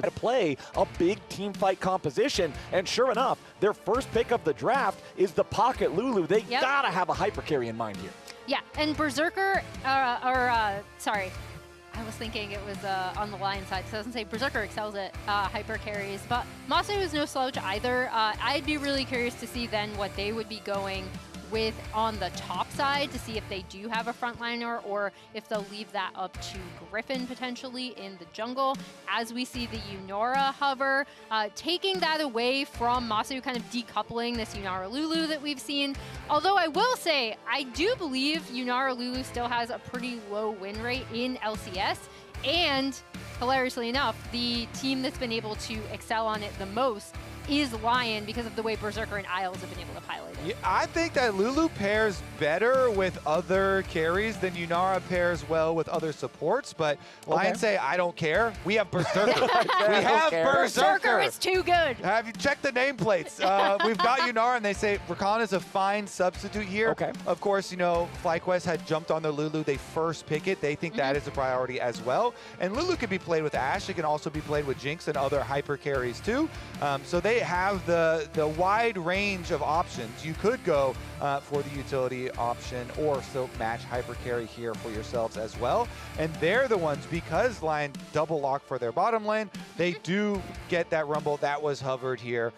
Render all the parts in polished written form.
to play a big team fight composition, and sure enough, their first pick of the draft is the pocket Lulu. They gotta have a hyper carry in mind here. Yeah, and Berserker, sorry, I was thinking it was on the Lion side, so I was gonna say Berserker excels at hyper carries, but Massu is no slouch either. I'd be really curious to see then what they would be going with on the top side to see if they do have a frontliner or if they'll leave that up to Gryffinn potentially in the jungle. As we see the Yunara hover, taking that away from Massu, kind of decoupling this Yunara Lulu that we've seen. Although I will say, I do believe Yunara Lulu still has a pretty low win rate in LCS, and hilariously enough, the team that's been able to excel on it the most is LYON because of the way Berserker and Isles have been able to pilot it. Yeah, I think that Lulu pairs better with other carries than Yunara pairs well with other supports, but LYON say, I don't care. We have Berserker. We have Berserker is too good. Have you checked the nameplates? We've got Yunara, and they say Rakan is a fine substitute here. Okay. Of course, you know, FlyQuest had jumped on the Lulu. They first pick it. They think that is a priority as well. And Lulu can be played with Ashe. It can also be played with Jinx and other hyper carries too. So they have the wide range of options. You could go for the utility option or still match hyper carry here for yourselves as well. And they're the ones, because LYON double lock for their bottom lane, they do get that rumble that was hovered here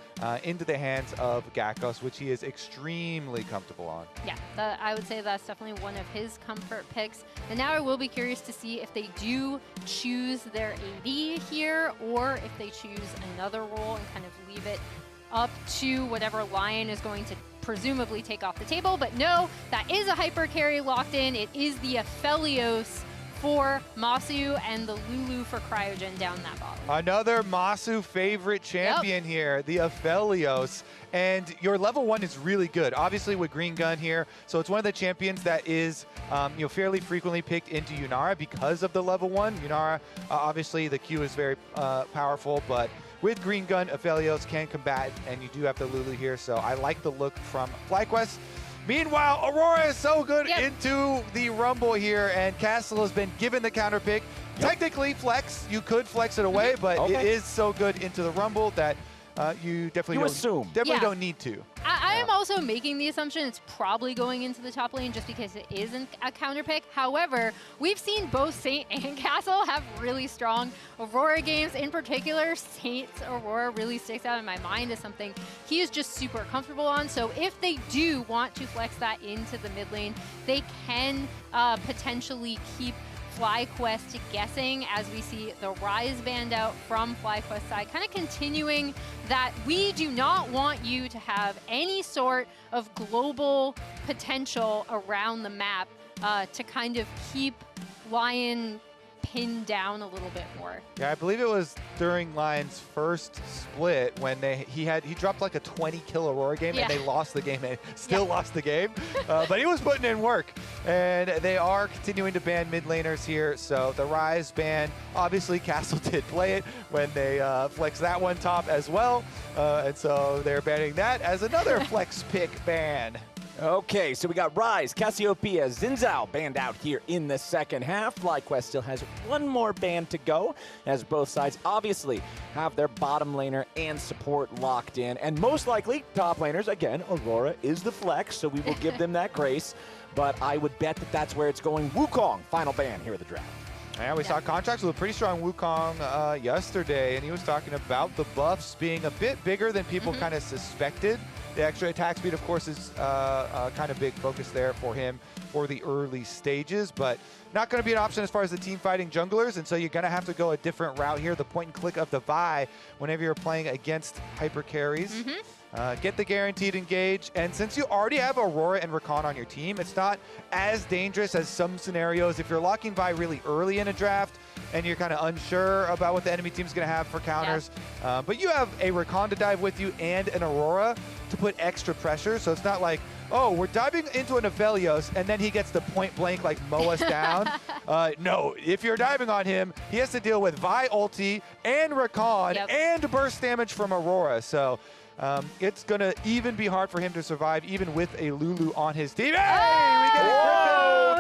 into the hands of Gakgos, which he is extremely comfortable on. Yeah, I would say that's definitely one of his comfort picks. And now I will be curious to see if they do choose their AD here or if they choose another role and kind of leave it up to whatever LYON is going to presumably take off the table. But no, that is a hyper carry locked in. It is the aphelios for Massu and the Lulu for Cryogen down that bottom. Another Massu favorite champion here, the aphelios. And your level 1 is really good, obviously with Green Gun here. So it's one of the champions that is you know, fairly frequently picked into Yunara because of the level 1. Yunara, obviously the Q is very powerful, but with Green Gun, aphelios can combat, and you do have the Lulu here. So I like the look from FlyQuest. Meanwhile, Aurora is so good into the Rumble here, and Castle has been given the counter pick. Technically flex, you could flex it away, but it is so good into the Rumble that you definitely don't need to. I am also making the assumption it's probably going into the top lane just because it isn't a counter pick. However, we've seen both Saint and Castle have really strong Aurora games. In particular, Saint's Aurora really sticks out in my mind as something he is just super comfortable on. So if they do want to flex that into the mid lane, they can potentially keep FlyQuest guessing as we see the Rise banned out from FlyQuest side, kind of continuing that we do not want you to have any sort of global potential around the map to kind of keep LYON pinned down a little bit more. Yeah, I believe it was during LYON's first split when he dropped like a 20 kill Aurora game and they lost the game and still lost the game. But he was putting in work, and they are continuing to ban mid laners here. So the Rise ban, obviously Castle did play it when they flexed that one top as well. And so they're banning that as another flex pick ban. Okay, so we got Rise, Cassiopeia, Xin Zhao banned out here in the second half. FlyQuest still has one more ban to go, as both sides obviously have their bottom laner and support locked in. And most likely, top laners, again, Aurora is the flex, so we will give them that grace. But I would bet that that's where it's going. Wukong, final ban here at the draft. Yeah, we saw contracts with a pretty strong Wukong yesterday, and he was talking about the buffs being a bit bigger than people kind of suspected. The extra attack speed, of course, is kind of big focus there for him for the early stages, but not going to be an option as far as the team fighting junglers, and so you're going to have to go a different route here. The point and click of the Vi whenever you're playing against hyper carries. Get the guaranteed engage, and since you already have Aurora and Rakan on your team, it's not as dangerous as some scenarios. If you're locking Vi really early in a draft and you're kind of unsure about what the enemy team's going to have for counters, but you have a Rakan to dive with you and an Aurora to put extra pressure, so it's not like, oh, we're diving into an aphelios and then he gets to point blank like mow us down. No, if you're diving on him, he has to deal with Vi ulti and Rakan and burst damage from Aurora, so it's going to even be hard for him to survive, even with a Lulu on his team. Hey,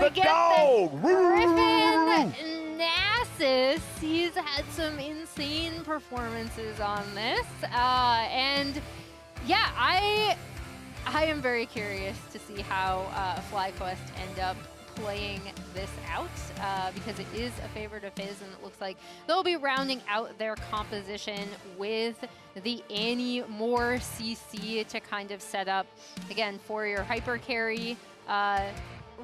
we get Gryffinn! Nasus! Nasus, he's had some insane performances on this. And yeah, I am very curious to see how FlyQuest end up playing this out because it is a favorite of his, and it looks like they'll be rounding out their composition with the Annie Moore CC to kind of set up, again, for your hyper carry.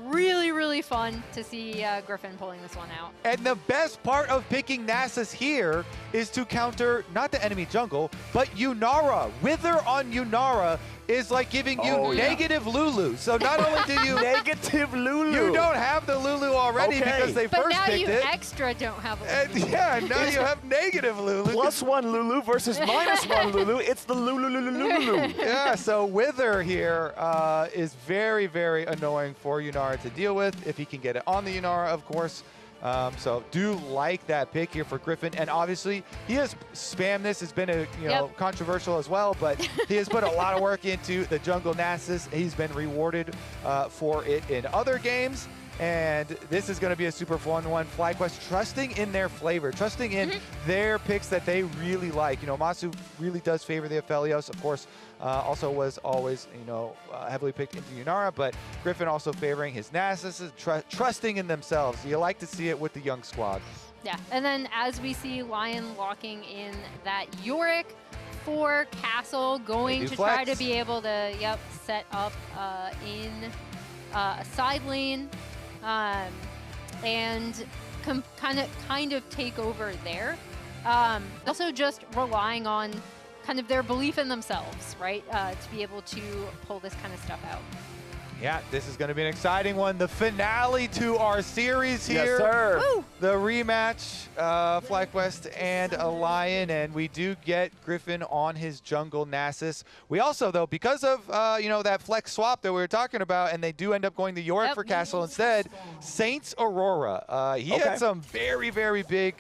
Really, really fun to see Gryffinn pulling this one out. And the best part of picking Nasus here is to counter not the enemy jungle, but Yunara. Wither on Yunara is like giving you negative Lulu. So not only do you negative Lulu, you don't have the Lulu already because they first picked it. But now you extra don't have a Lulu. Yeah, now you have negative Lulu. +1 Lulu versus -1 Lulu. It's the Lulu. Yeah, so Wither here is very, very annoying for Yunara to deal with if he can get it on the Yunara, of course. So do like that pick here for Gryffinn, and obviously he has spammed this. It's been a controversial as well, but he has put a lot of work into the jungle Nasus. He's been rewarded for it in other games, and this is going to be a super fun one. FlyQuest trusting in their flavor, trusting in their picks that they really like. You know, Massu really does favor the aphelios, of course. Also was always, heavily picked into Yunara, but Gryffinn also favoring his Nasus, trusting in themselves. You like to see it with the young squad. Yeah, and then as we see LYON locking in that Yorick for Castle, going to try to be able to, set up in a side lane and kind of take over there. Also just relying on kind of their belief in themselves, right? To be able to pull this kind of stuff out. Yeah, this is going to be an exciting one. The finale to our series here. Yes, sir. Woo! The rematch, FlyQuest and a LYON, and we do get Gryffinn on his jungle Nasus. We also, though, because of, that flex swap that we were talking about, and they do end up going to Yorick for Castle instead, Saints Aurora. He had some very, very big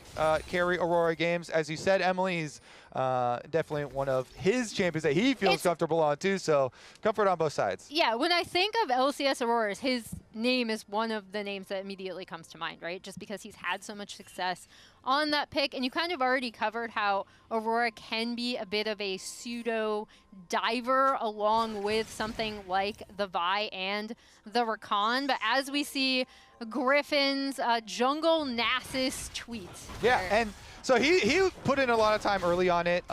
carry Aurora games. As you said, Emily, he's definitely one of his champions that he feels comfortable on too, so comfort on both sides. Yeah, when I think of LCS Auroras, his name is one of the names that immediately comes to mind, right? Just because he's had so much success on that pick, and you kind of already covered how Aurora can be a bit of a pseudo diver along with something like the Vi and the Rakan, but as we see Gryffinn's jungle Nasus tweet. Yeah, and so he put in a lot of time early on it,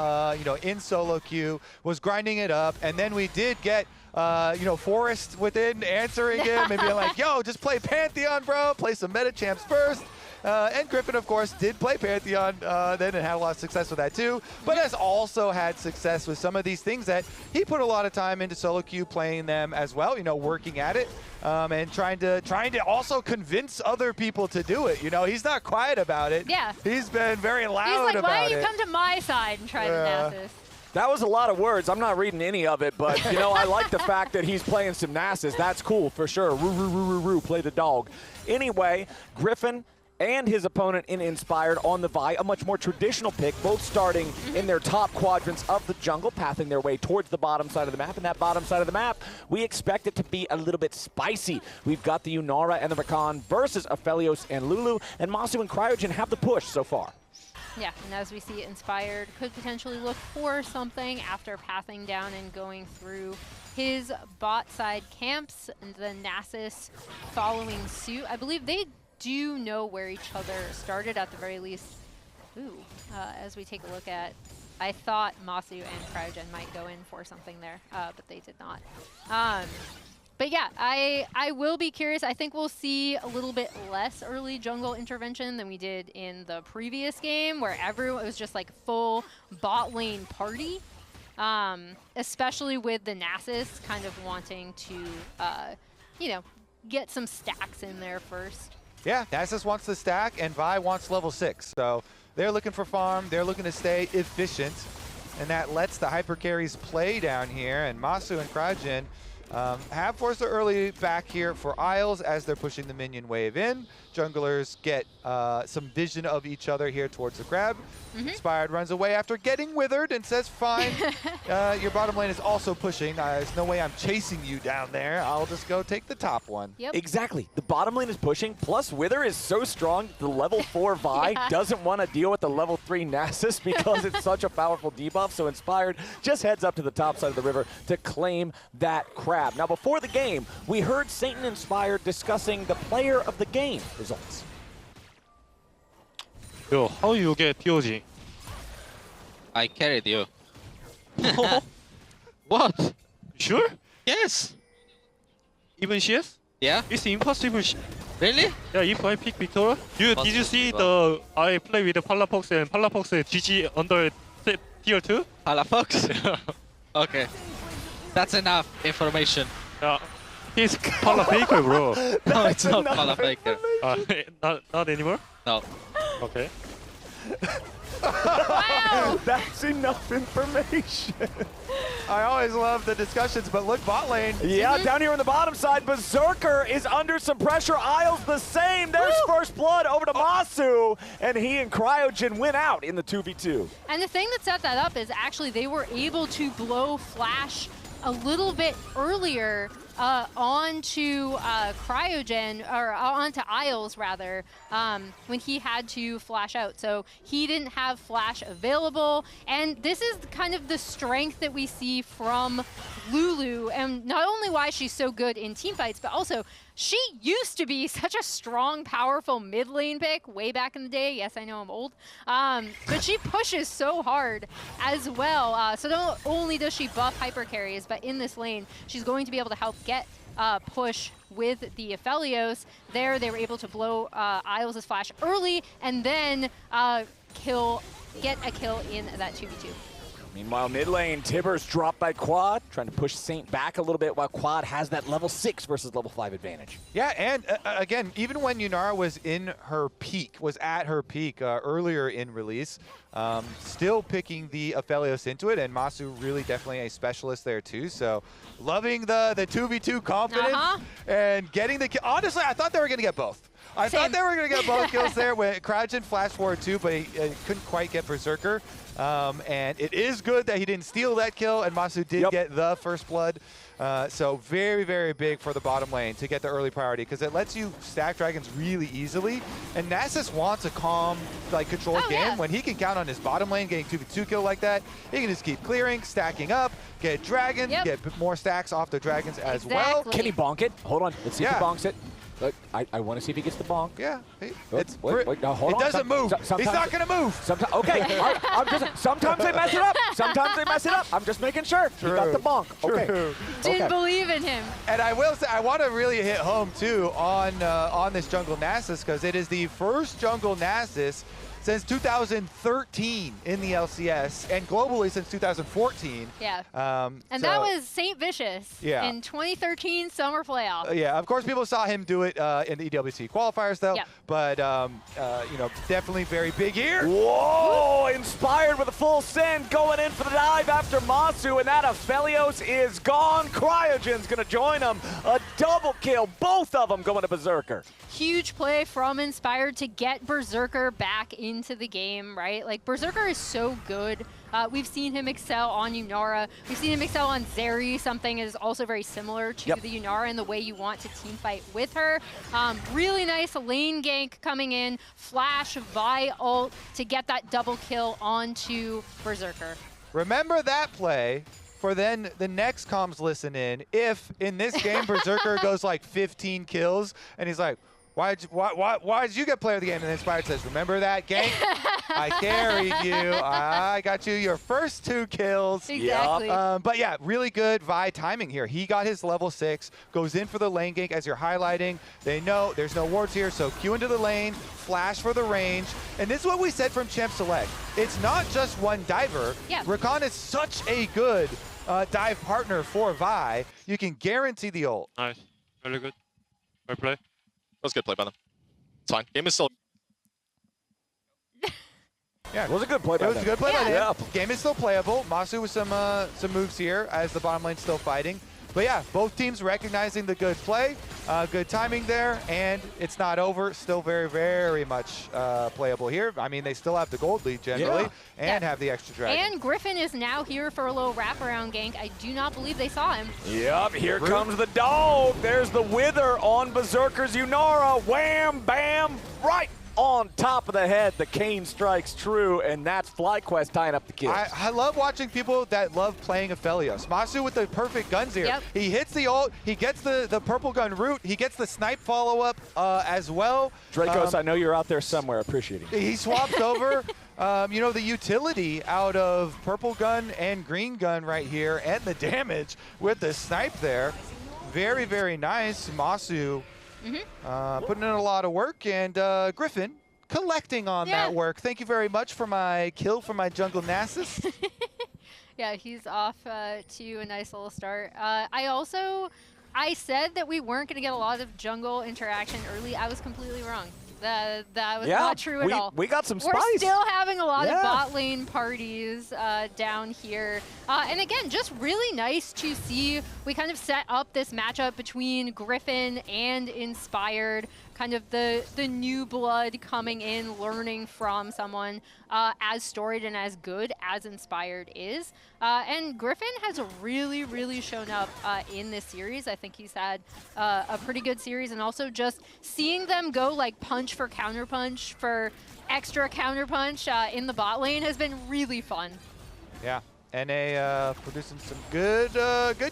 in solo queue, was grinding it up, and then we did get, Forrest within answering him and being like, yo, just play Pantheon, bro, play some meta champs first. And Gryffinn, of course, did play Pantheon then and had a lot of success with that too, but has also had success with some of these things that he put a lot of time into solo queue playing them as well, working at it and trying to also convince other people to do it. He's not quiet about it. Yeah. He's been very loud about it. He's like, why don't you come to my side and try the Nasus? That was a lot of words. I'm not reading any of it, but, I like the fact that he's playing some Nasus. That's cool, for sure. Roo, play the dog. Anyway, Gryffinn and his opponent in Inspired on the Vi, a much more traditional pick, both starting in their top quadrants of the jungle, pathing their way towards the bottom side of the map. And that bottom side of the map, we expect it to be a little bit spicy. We've got the Yunara and the Rakan versus aphelios and Lulu, and Massu and Cryogen have the push so far. Yeah, and as we see, Inspired could potentially look for something after pathing down and going through his bot side camps, and the Nasus following suit. I believe they do know where each other started at the very least. As we take a look at, I thought Massu and Cryogen might go in for something there, but they did not. But yeah, I will be curious. I think we'll see a little bit less early jungle intervention than we did in the previous game, where everyone was just like full bot lane party, especially with the Nasus kind of wanting to, get some stacks in there first. Yeah, Nasus wants the stack, and Vi wants level 6. So they're looking for farm. They're looking to stay efficient, and that lets the hyper carries play down here. And Massu and Cryogen have forced the early back here for Isles as they're pushing the minion wave in. Junglers get some vision of each other here towards the grab. Inspired runs away after getting withered and says, fine, your bottom lane is also pushing. There's no way I'm chasing you down there. I'll just go take the top one. Yep. Exactly. The bottom lane is pushing, plus Wither is so strong, the level 4 Vi doesn't want to deal with the level 3 Nasus because it's such a powerful debuff, so Inspired just heads up to the top side of the river to claim that crab. Now, before the game, we heard Saint and Inspired discussing the player of the game results. Yo, how you get POG? I carried you. What? Sure? Yes. Even CS? Yeah. It's impossible. Really? Yeah, if I pick Victor, did you see the I play with the Palafox and Palafox GG under tier 2? Palafox? Okay. That's enough information. Yeah. He's Palafaker, bro. No, it's not Palafaker. Not anymore? No. Okay. Wow! That's enough information. I always love the discussions, but look, bot lane. Yeah, down here on the bottom side, Berserker is under some pressure. Isles the same. There's first blood over to Massu, and he and Cryogen win out in the 2v2. And the thing that set that up is actually they were able to blow Flash a little bit earlier onto Cryogen, or onto Isles rather, when he had to flash out. So he didn't have flash available, and this is kind of the strength that we see from Lulu, and not only why she's so good in team fights, but also she used to be such a strong, powerful mid lane pick way back in the day. Yes, I know I'm old. But she pushes so hard as well. So not only does she buff hyper carries, but in this lane, she's going to be able to help get push with the aphelios. There, they were able to blow Isles' flash early and then get a kill in that 2v2. Meanwhile, mid lane, Tibbers dropped by Quad, trying to push Saint back a little bit while Quad has that level 6 versus level 5 advantage. Yeah, and again, even when Yunara was at her peak earlier in release, still picking the aphelios into it, and Massu really definitely a specialist there too. So loving the 2v2 confidence and getting the kill. Honestly, I thought they were going to get both. I thought they were going to get both kills there with Cryogen flash forward too, but he couldn't quite get Berserker. And it is good that he didn't steal that kill, and Massu did get the first blood. So very, very big for the bottom lane to get the early priority, because it lets you stack dragons really easily. And Nasus wants a calm, controlled game. When he can count on his bottom lane getting 2v2 kill like that, he can just keep clearing, stacking up, get dragons, get more stacks off the dragons as well. Can he bonk it? Hold on, let's see if he bonks it. Look, I want to see if he gets the bonk. Yeah. Wait, no, hold on. It doesn't move. He's not going to move. Okay. Sometimes they mess it up. Sometimes they mess it up. I'm just making sure. He got the bonk. Okay. Didn't believe in him. And I will say, I want to really hit home, too, on this jungle Nasus, because it is the first jungle Nasus since 2013 in the LCS, and globally since 2014. Yeah. And that was Saint Vicious in 2013 Summer Playoff. Yeah, of course, people saw him do it in the EWC qualifiers, though. Yep. But, definitely very big here. Whoa! Inspired with a full send, going in for the dive after Massu, and that aphelios is gone. Cryogen's going to join him. A double kill, both of them going to Berserker. Huge play from Inspired to get Berserker back into the game, right? Like, Berserker is so good. We've seen him excel on Yunara. We've seen him excel on Zeri, something is also very similar to the Yunara in the way you want to team fight with her. Really nice lane gank coming in, flash Vi ult to get that double kill onto Berserker. Remember that play for then the next comms listen in. If in this game Berserker goes like 15 kills and he's like, why did you get player of the game? And Inspired says, remember that gank? I carried you. I got you your first 2 kills. Exactly. But yeah, really good Vi timing here. He got his level 6, goes in for the lane gank as you're highlighting. They know there's no wards here, so Q into the lane, flash for the range. And this is what we said from Champ Select. It's not just one diver. Yeah. Rakan is such a good dive partner for Vi. You can guarantee the ult. Nice. Really good. Well play. That was a good play by them. It's fine. Game is still... Yeah, it was a good play by them. It was a good play by them. Yeah. Game is still playable. Massu with some moves here as the bottom lane's still fighting. But yeah, both teams recognizing the good play, good timing there, and it's not over. Still very, very much playable here. I mean, they still have the gold lead generally, and have the extra dragon. And Gryffinn is now here for a little wraparound gank. I do not believe they saw him. Yep, here comes the dog. There's the wither on Berserker's Yunara. Wham, bam, right on top of the head. The cane strikes true, and that's FlyQuest tying up the kills. I love watching people that love playing aphelios. Massu with the perfect guns here. Yep. He hits the ult, he gets the purple gun root, he gets the snipe follow-up as well. Dracos, I know you're out there somewhere appreciating it. He swaps over, you know, the utility out of purple gun and green gun right here, and the damage with the snipe there. Very, very nice. Massu putting in a lot of work, and Gryffinn collecting on that work. Thank you very much for my kill for my jungle Nasus. Yeah, he's off to a nice little start. I said that we weren't going to get a lot of jungle interaction early. I was completely wrong. That was not true at all. We got some spice. We're still having a lot of bot lane parties down here. And again, just really nice to see we kind of set up this matchup between Gryffinn and Inspired, kind of the new blood coming in, learning from someone as storied and as good as Inspired is. And Gryffinn has really, really shown up in this series. I think he's had a pretty good series, and also just seeing them go like punch for counterpunch for extra counterpunch in the bot lane has been really fun. Yeah, NA producing some good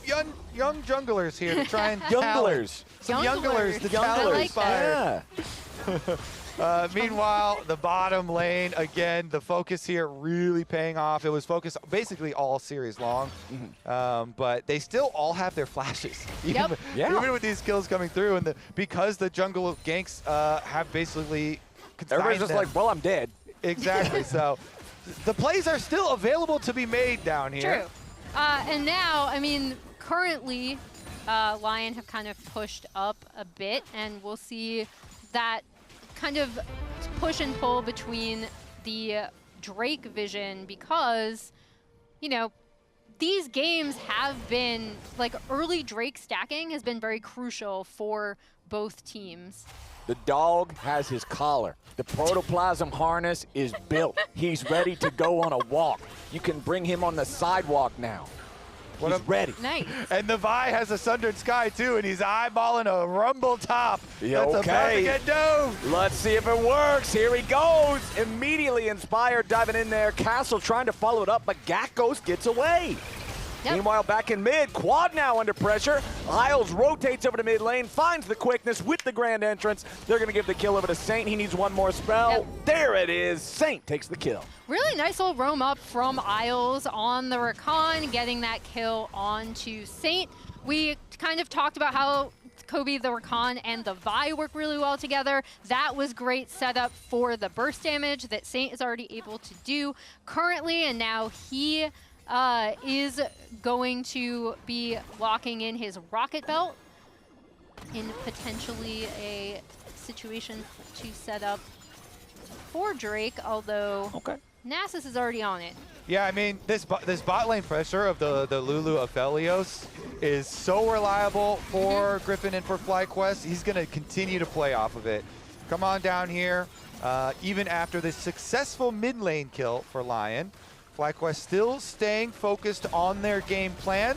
young junglers here to try and challenge. Some younglers to challenge Inspired. Meanwhile, the bottom lane, again, the focus here really paying off. It was focused basically all series long, but they still all have their flashes. Even with these kills coming through, and because the jungle ganks have basically everybody's just like, well, I'm dead. Exactly. So the plays are still available to be made down here. True. And now, I mean, currently, LYON have kind of pushed up a bit, and we'll see that kind of push and pull between the Drake vision, because, you know, these games have been, like, early Drake stacking has been very crucial for both teams. The dog has his collar. The protoplasm harness is built. He's ready to go on a walk. You can bring him on the sidewalk now. He's ready. Nice. And the Vi has a Sundered Sky too, and he's eyeballing a Rumble top. That's about to get dove. Let's see if it works. Here he goes. Immediately Inspired diving in there. Castle trying to follow it up, but Gakgos gets away. Yep. Meanwhile, back in mid, Quad now under pressure. Isles rotates over to mid lane, finds the quickness with the grand entrance. They're going to give the kill over to Saint. He needs one more spell. Yep. There it is. Saint takes the kill. Really nice little roam up from Isles on the Rakan, getting that kill onto Saint. We kind of talked about how Kobe, the Rakan, and the Vi work really well together. That was great setup for the burst damage that Saint is already able to do currently, and now he is going to be locking in his rocket belt in potentially a situation to set up for Drake, although Nasus is already on it. Yeah, I mean, this bot lane pressure of the Lulu aphelios is so reliable for Gryffinn and for FlyQuest. He's going to continue to play off of it. Come on down here. Even after this successful mid lane kill for LYON, FlyQuest still staying focused on their game plan.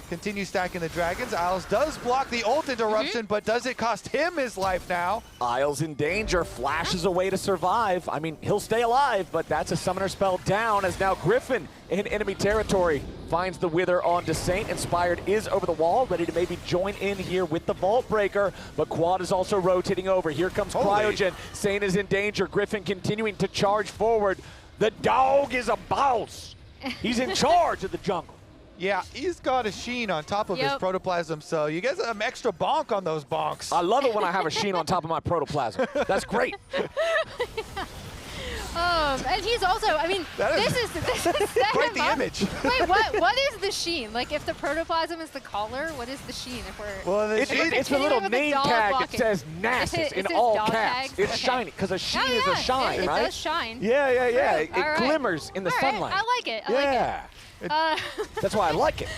Continue stacking the dragons. Isles does block the ult interruption, but does it cost him his life now? Isles in danger, flashes away to survive. I mean, he'll stay alive, but that's a summoner spell down, as now Gryffinn in enemy territory finds the wither onto Saint. Inspired is over the wall, ready to maybe join in here with the Vault Breaker, but Quad is also rotating over. Here comes Cryogen. Saint is in danger. Gryffinn continuing to charge forward. The dog is a boss. He's in charge of the jungle. Yeah, he's got a sheen on top of his protoplasm, so you get some extra bonk on those bonks. I love it when I have a sheen on top of my protoplasm. That's great. And he's also, I mean, this is quite the image. Wait, what is the sheen? Like, if the protoplasm is the collar, what is the sheen? If we're it's a little name tag that says Nasus in all caps. It's shiny, because a sheen is a shine, right? It does shine. Yeah. It glimmers in the sunlight. I like it. I like it. That's why I like it.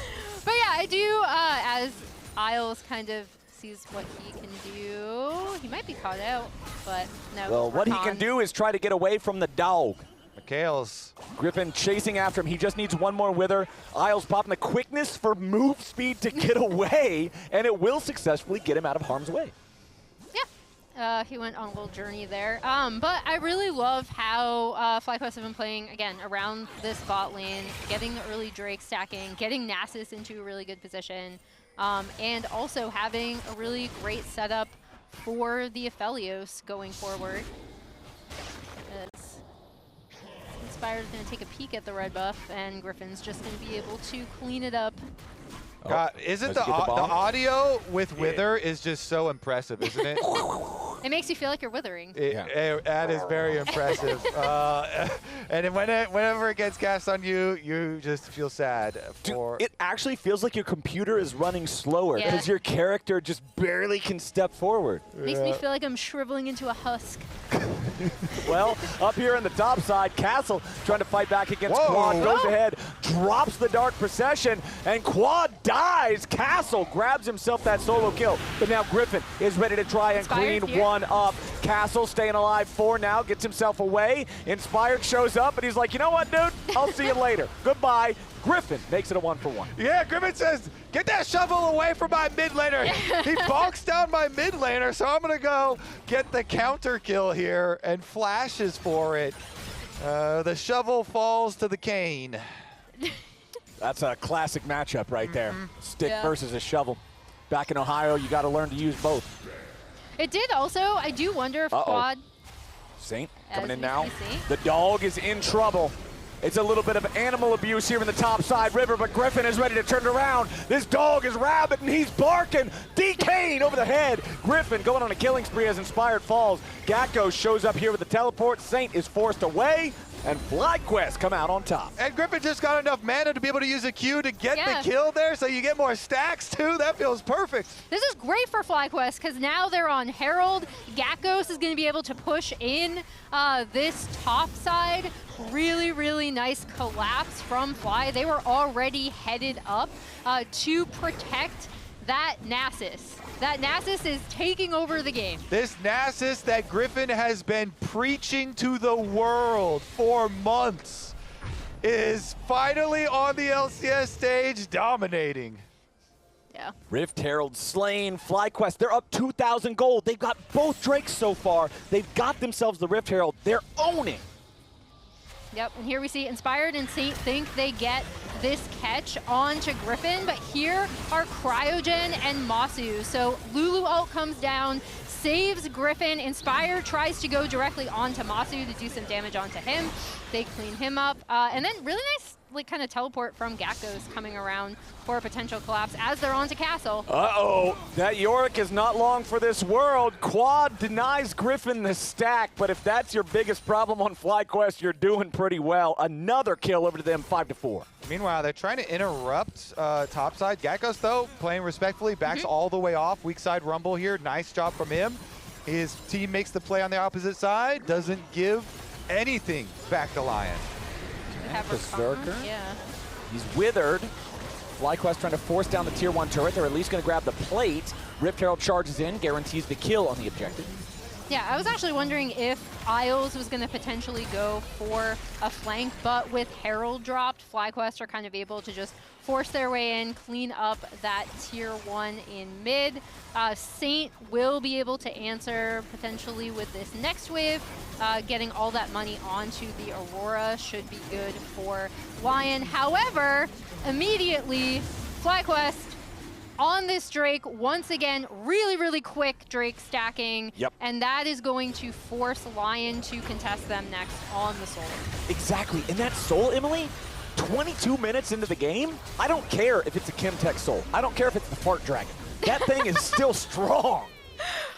But yeah, I do, as Isles kind of sees what he can do, he might be caught out, but no. Well, what he can do is try to get away from the dog. Mikhail's. Gryffinn chasing after him. He just needs one more wither. Isles popping the quickness for move speed to get away, and it will successfully get him out of harm's way. Yeah, he went on a little journey there. But I really love how FlyQuest have been playing, again, around this bot lane, getting the early Drake stacking, getting Nasus into a really good position, and also having a really great setup for the aphelios going forward. Inspired's going to take a peek at the red buff, and Griffin's just going to be able to clean it up. God, isn't the audio with Wither is just so impressive, isn't it? It makes you feel like you're withering. That is very impressive. And then whenever it gets cast on you, you just feel sad. For Dude, it actually feels like your computer is running slower because your character just barely can step forward. Makes me feel like I'm shriveling into a husk. Well, up here on the top side, Castle trying to fight back against Quad, goes ahead, drops the Dark Procession, and Quad dies. Castle grabs himself that solo kill, but now Gryffinn is ready to try and clean one up. Castle staying alive for now, gets himself away. Inspired shows up, and he's like, you know what, dude? I'll see you later. Goodbye. Gryffinn makes it a 1-for-1. Yeah, Gryffinn says, get that shovel away from my mid laner. He bonks down my mid laner, so I'm going to go get the counter kill here and flashes for it. The shovel falls to the cane. That's a classic matchup right there. Stick versus a shovel. Back in Ohio, you got to learn to use both. It did also. I do wonder if Quad... Saint coming in now. The dog is in trouble. It's a little bit of animal abuse here in the top side river, but Gryffinn is ready to turn it around. This dog is rabid and he's barking. Decane over the head. Gryffinn going on a killing spree as Inspired falls. Gakgos shows up here with the teleport. Saint is forced away, and FlyQuest come out on top. And Gryffinn just got enough mana to be able to use a Q to get the kill there, so you get more stacks too. That feels perfect. This is great for FlyQuest because now they're on Herald. Gakgos is going to be able to push in this top side. Really, really nice collapse from Fly. They were already headed up to protect that Nasus. That Nasus is taking over the game. This Nasus that Gryffinn has been preaching to the world for months is finally on the LCS stage dominating. Yeah. Rift Herald slain. FlyQuest, they're up 2,000 gold. They've got both Drakes so far. They've got themselves the Rift Herald. They're owning. Yep, and here we see Inspired and Saint think they get this catch onto Gryffinn, but here are Cryogen and Massu. So Lulu ult comes down, saves Gryffinn. Inspired tries to go directly onto Massu to do some damage onto him. They clean him up, and then really nice kind of teleport from Gakgos coming around for a potential collapse as they're onto Castle. Uh-oh, that Yorick is not long for this world. Quad denies Gryffinn the stack, but if that's your biggest problem on FlyQuest, you're doing pretty well. Another kill over to them, 5-4. Meanwhile, they're trying to interrupt topside. Gakgos, though, playing respectfully, backs all the way off. Weak side rumble here. Nice job from him. His team makes the play on the opposite side. Doesn't give anything back to LYON. Berserker. He's withered. FlyQuest trying to force down the tier 1 turret. They're at least going to grab the plate. Rift Herald charges in, guarantees the kill on the objective. Yeah, I was actually wondering if Isles was going to potentially go for a flank, but with Herald dropped, FlyQuest are kind of able to just force their way in, clean up that tier 1 in mid. Saint will be able to answer potentially with this next wave. Getting all that money onto the Aurora should be good for LYON. However, immediately, FlyQuest on this Drake, once again, really, really quick Drake stacking. And that is going to force LYON to contest them next on the Soul. Exactly, and that Soul, Emily, 22 minutes into the game, I don't care if it's a Chemtech Soul. I don't care if it's the Fart Dragon. That thing is still strong.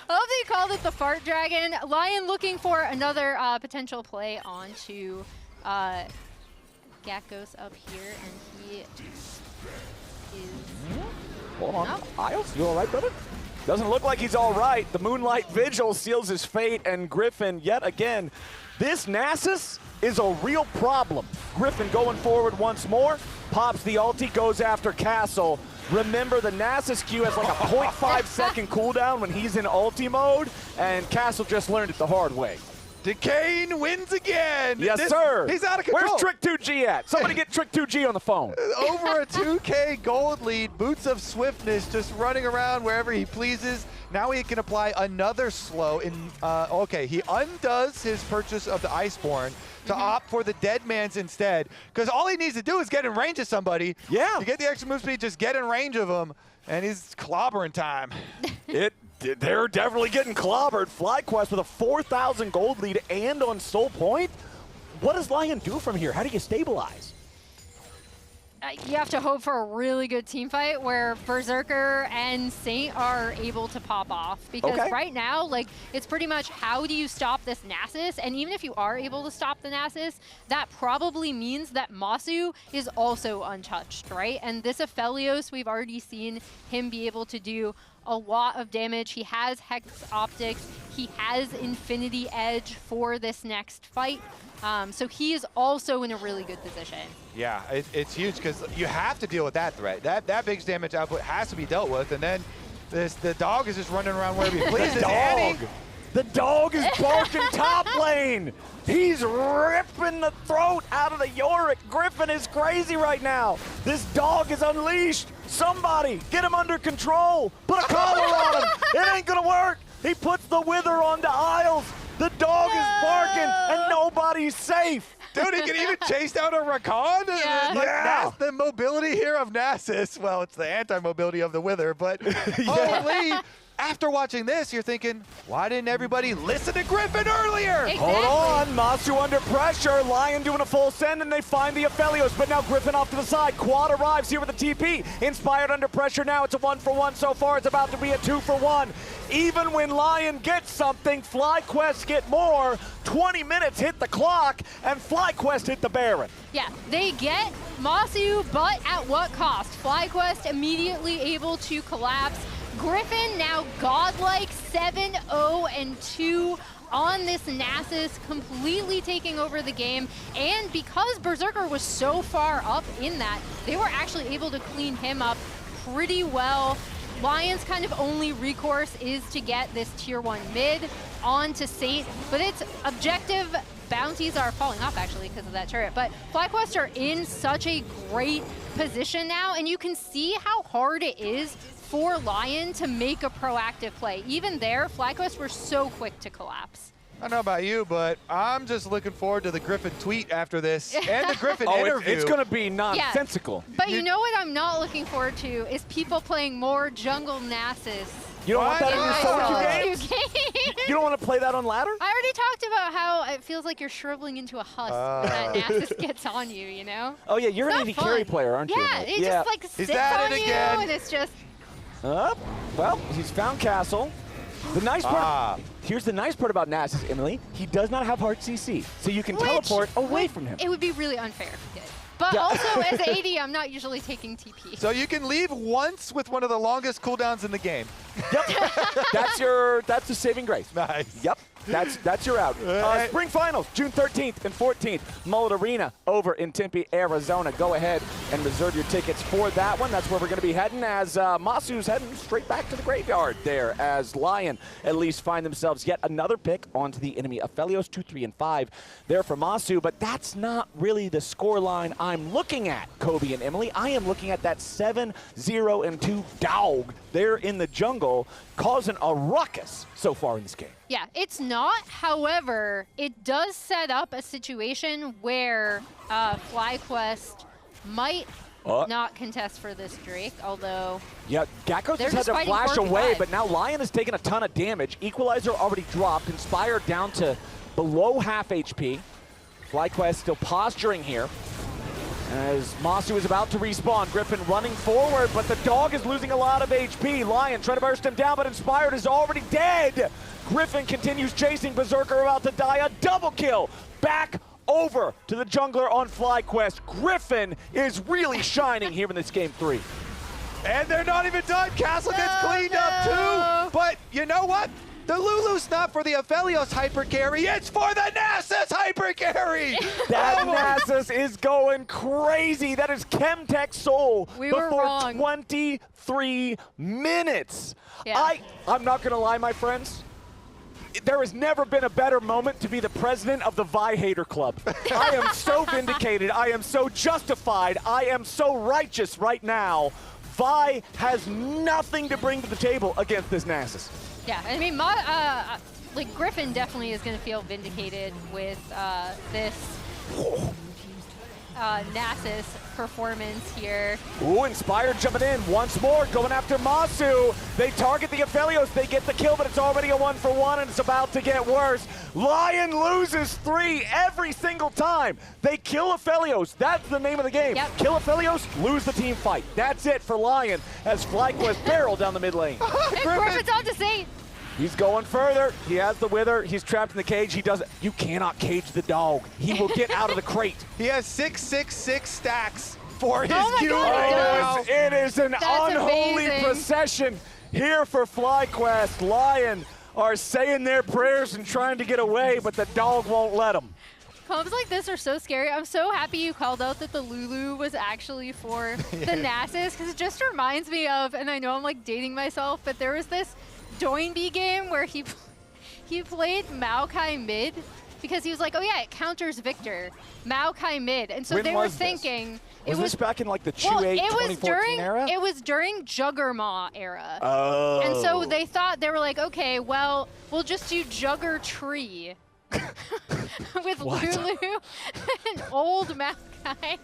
I love that he called it the Fart Dragon. LYON looking for another potential play onto Gakgos up here, and he is... Hold on. No. Isles, you all right, brother? Doesn't look like he's all right. The Moonlight Vigil seals his fate, and Gryffinn, yet again, this Nasus is a real problem. Gryffinn going forward once more, pops the ulti, goes after Castle. Remember, the Nasus Q has like a 0.5 second cooldown when he's in ulti mode, and Castle just learned it the hard way. Decane wins again. Yes, sir. He's out of control. Where's Trick 2G at? Somebody get Trick 2G on the phone. Over a 2K gold lead, Boots of Swiftness just running around wherever he pleases. Now he can apply another slow in, okay, he undoes his purchase of the Iceborne to opt for the Dead Man's instead, because all he needs to do is get in range of somebody. Yeah. To get the extra move speed, just get in range of him, and he's clobbering time. They're definitely getting clobbered. FlyQuest with a 4,000 gold lead and on Soul Point. What does LYON do from here? How do you stabilize? You have to hope for a really good team fight where Berserker and Saint are able to pop off. Because right now, like, it's pretty much how do you stop this Nasus? And even if you are able to stop the Nasus, that probably means that Massu is also untouched, right? And this aphelios, we've already seen him be able to do a lot of damage. He has Hex Optics. He has Infinity Edge for this next fight. So he is also in a really good position. Yeah, it's huge because you have to deal with that threat. That big damage output has to be dealt with, and then the dog is just running around wherever he pleases. The dog is barking top lane. He's ripping the throat out of the Yorick. Gryffinn is crazy right now. This dog is unleashed. Somebody get him under control. Put a collar on him. It ain't gonna work. He puts the wither onto Isles. The dog is barking and nobody's safe. Dude, he can even chase down a Rakan? Yeah. Like, that's the mobility here of Nasus. Well, it's the anti-mobility of the Wither, but holy, after watching this, you're thinking, why didn't everybody listen to Gryffinn earlier? Exactly. Hold on, Massu under pressure. LYON doing a full send, and they find the aphelios, but now Gryffinn off to the side. Quad arrives here with a TP. Inspired under pressure now. It's a 1-for-1 so far. It's about to be a 2-for-1. Even when LYON gets something, FlyQuest get more. 20 minutes hit the clock, and FlyQuest hit the Baron. Yeah, they get Massu, but at what cost? FlyQuest immediately able to collapse. Gryffinn now godlike 7-0-2 on this Nasus, completely taking over the game. And because Berserker was so far up in that, they were actually able to clean him up pretty well. LYON's kind of only recourse is to get this tier 1 mid onto Saint, but its objective bounties are falling off actually because of that turret. But FlyQuest are in such a great position now, and you can see how hard it is for LYON to make a proactive play. Even there, FlyQuest were so quick to collapse. I don't know about you, but I'm just looking forward to the Gryffinn tweet after this and the Gryffinn interview. It's going to be nonsensical. Yeah. But you know what I'm not looking forward to is people playing more jungle Nasus. You don't want that in your Solo solo queue games? You don't want to play that on ladder? I already talked about how it feels like you're shriveling into a husk when that Nasus gets on you, you know? Oh, yeah, you're an AD carry player, aren't you? Yeah, it just like sits on you, and it's just... Well, he's found Castle. The nice part, here's the nice part about Nasus, Emily. He does not have hard CC, so you can teleport away from him. It would be really unfair if he did. But also, as AD, I'm not usually taking TP. So you can leave once with one of the longest cooldowns in the game. Yep. That's the saving grace. Nice. Yep. That's your out. Spring Finals, June 13th and 14th, Mullet Arena over in Tempe, Arizona. Go ahead and reserve your tickets for that one. That's where we're going to be heading, as Massu's heading straight back to the graveyard there, as LYON at least find themselves yet another pick onto the enemy aphelios, 2, 3, and 5 there for Massu. But that's not really the score line I'm looking at, Kobe and Emily. I am looking at that 7-0-2 dog there in the jungle, causing a ruckus so far in this game. Yeah, it's not. However, it does set up a situation where FlyQuest might not contest for this Drake, although... Yeah, Gakgos just had to flash away, but now LYON has taken a ton of damage. Equalizer already dropped, Inspired down to below half HP. FlyQuest still posturing here, as Massu is about to respawn. Gryffinn running forward, but the dog is losing a lot of HP. LYON trying to burst him down, but Inspired is already dead. Gryffinn continues chasing. Berserker about to die. A double kill. Back over to the jungler on FlyQuest. Gryffinn is really shining here in this game 3. And they're not even done. Castle gets cleaned up too. But you know what? The Lulu's not for the aphelios hyper carry. It's for the Nasus hyper carry. That Nasus is going crazy. That is Chemtech Soul We were before wrong. 23 minutes. Yeah. I'm not going to lie, my friends. There has never been a better moment to be the president of the Vi Hater Club. I am so vindicated. I am so justified. I am so righteous right now. Vi has nothing to bring to the table against this Nasus. Yeah, I mean, like Gryffinn definitely is going to feel vindicated with this Nasus performance here. Ooh, Inspired jumping in once more, going after Massu. They target the aphelios, they get the kill, but it's already a 1-for-1 and it's about to get worse. LYON loses 3 every single time. They kill aphelios, that's the name of the game. Yep. Kill aphelios, lose the team fight. That's it for LYON as FlyQuest barrel down the mid lane. Griffin's on to Saint. He's going further. He has the wither. He's trapped in the cage. He doesn't. You cannot cage the dog. He will get out of the crate. He has 666 stacks for his my Q God, right he now. does. It is an That's unholy amazing. procession here for FlyQuest. LYON are saying their prayers and trying to get away, but the dog won't let them. Comps like this are so scary. I'm so happy you called out that the Lulu was actually for the Nasus, because it just reminds me of, and I know I'm like dating myself, but there was this Doinby game where he played Maokai mid because he was like, oh yeah, it counters Victor, Maokai mid. And so When they were was this? thinking, Was this back in like the well, 2-8 it was 2014 era? It was during Juggermaw era. Oh. And so they thought, they were like, okay, well, we'll just do Jugger Tree with What? Lulu and old Maokai.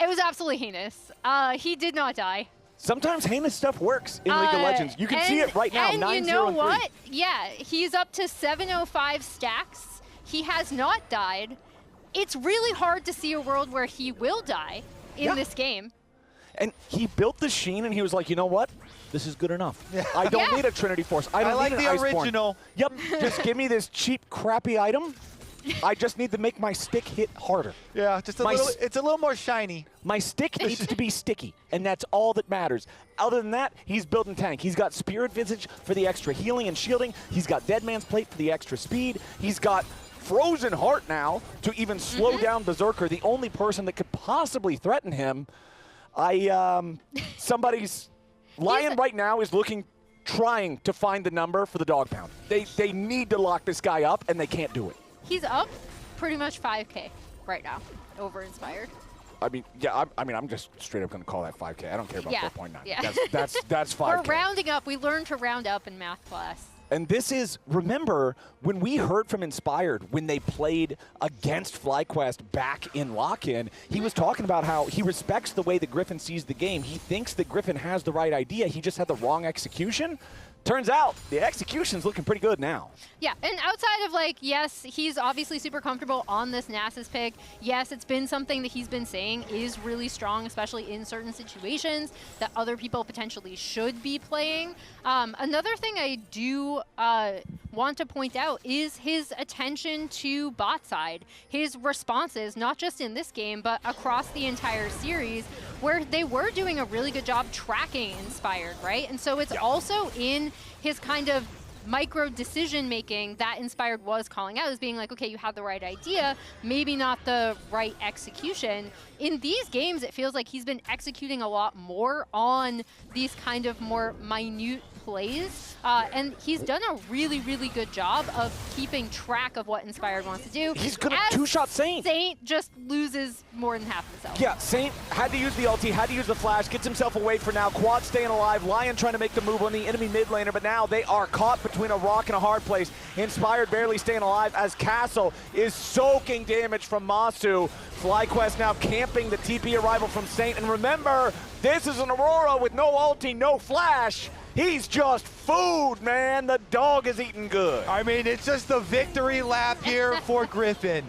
It was absolutely heinous. He did not die. Sometimes heinous stuff works in League of Legends. You can see it right now, 9-0-3. And you know what? Yeah, he's up to 705 stacks. He has not died. It's really hard to see a world where he will die in this game. And he built the Sheen, and he was like, you know what? This is good enough. I don't Yeah. need a Trinity Force. I don't like need the an Iceborne. original. Yep, just give me this cheap, crappy item. I just need to make my stick hit harder. Yeah, just a My little. s- It's a little more shiny. My stick needs to be sticky, and that's all that matters. Other than that, he's building tank. He's got Spirit Visage for the extra healing and shielding. He's got Dead Man's Plate for the extra speed. He's got Frozen Heart now to even slow down Berserker, the only person that could possibly threaten him. Somebody's... LYON right now is trying to find the number for the dog pound. They need to lock this guy up, and they can't do it. He's up pretty much 5K right now, over Inspired. I mean, yeah, I'm just straight up going to call that 5K. I don't care about Yeah, 4.9. yeah. That's 5K. We're rounding up. We learned to round up in math class. And this is, remember, when we heard from Inspired, when they played against FlyQuest back in lock-in, he was talking about how he respects the way that Gryffinn sees the game. He thinks that Gryffinn has the right idea. He just had the wrong execution. Turns out the execution's looking pretty good now. Yeah, and outside of like, yes, he's obviously super comfortable on this Nasus pick. Yes, it's been something that he's been saying is really strong, especially in certain situations that other people potentially should be playing. Another thing I do want to point out is his attention to bot side. His responses, not just in this game, but across the entire series, where they were doing a really good job tracking Inspired, right? And so it's also in his kind of micro decision making that Inspired was calling out as being like, okay, you had the right idea, maybe not the right execution. In these games, it feels like he's been executing a lot more on these kind of more minute plays, and he's done a really, really good job of keeping track of what Inspired wants to do. He's gonna As two-shot Saint. Saint just loses more than half himself. Yeah, Saint had to use the ulti, had to use the flash, gets himself away for now. Quad staying alive, LYON trying to make the move on the enemy mid laner, but now they are caught between a rock and a hard place. Inspired barely staying alive as Castle is soaking damage from Massu. FlyQuest now camping the TP arrival from Saint, and remember, this is an Aurora with no ulti, no flash. He's just food, man. The dog is eating good. I mean, it's just the victory lap here for Gryffinn.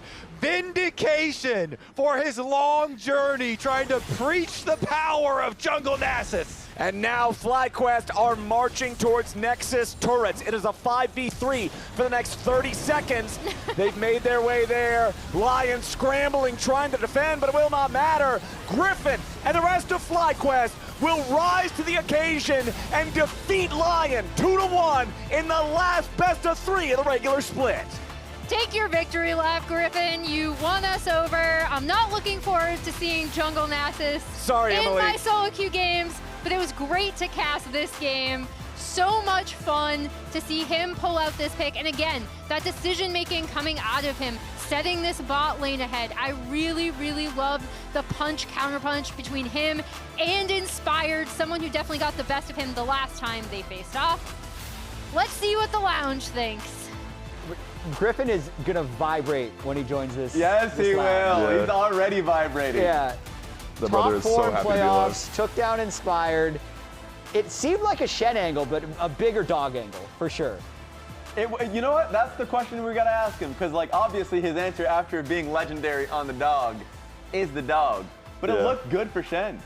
vindication for his long journey trying to preach the power of Jungle Nasus. And now FlyQuest are marching towards Nexus turrets. It is a 5v3 for the next 30 seconds. They've made their way there. LYON scrambling, trying to defend, but it will not matter. Gryffinn and the rest of FlyQuest will rise to the occasion and defeat LYON 2-1 in the last best of 3 of the regular split. Take your victory lap, Gryffinn. You won us over. I'm not looking forward to seeing Jungle Nasus Sorry, in Emily. my solo queue games, but it was great to cast this game. So much fun to see him pull out this pick. And again, that decision-making coming out of him, setting this bot lane ahead. I really, really loved the punch-counterpunch between him and Inspired, someone who definitely got the best of him the last time they faced off. Let's see what the lounge thinks. Gryffinn is gonna vibrate when he joins this. Yes, this he lounge. will. He's already vibrating. Yeah. The brother is so Top 4 happy to be playoffs, took down Inspired. It seemed like a Shen angle, but a bigger dog angle, for sure. You know what? That's the question we gotta ask him, because like obviously his answer after being legendary on the dog is the dog. But it looked good for Shen.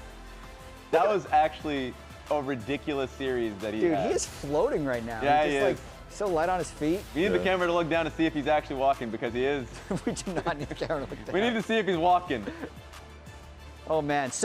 That was actually a ridiculous series that he Dude, had. he is floating right now. Yeah, He's he just is. so light on his feet. We need the camera to look down to see if he's actually walking, because he is. We do not need the camera to look down. We need to see if he's walking. Oh man.